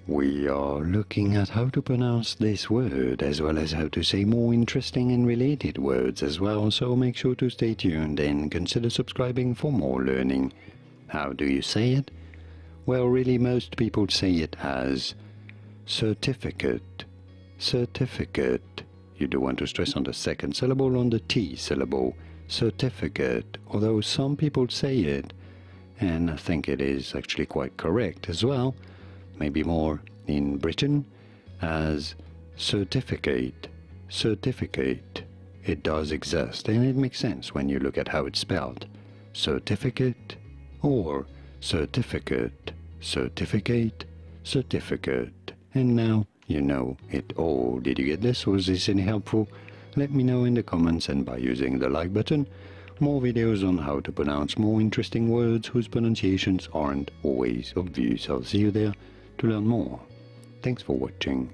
We are looking at how to pronounce this word, as well as how to say more interesting and related words as well, so make sure to stay tuned and consider subscribing for more learning. How do you say it? Well, really most people say it as certificate, certificate. You do want to stress on the second syllable, on the T syllable, certificate, although some people say it, and I think it is actually quite correct as well, maybe more in Britain, as certificate, certificate. It does exist, and it makes sense when you look at how it's spelled. Certificate or certificate, certificate, certificate. And now you know it all. Did you get this? Was this any helpful? Let me know in the comments and by using the like button. More videos on how to pronounce more interesting words whose pronunciations aren't always obvious. I'll see you there to learn more. Thanks for watching.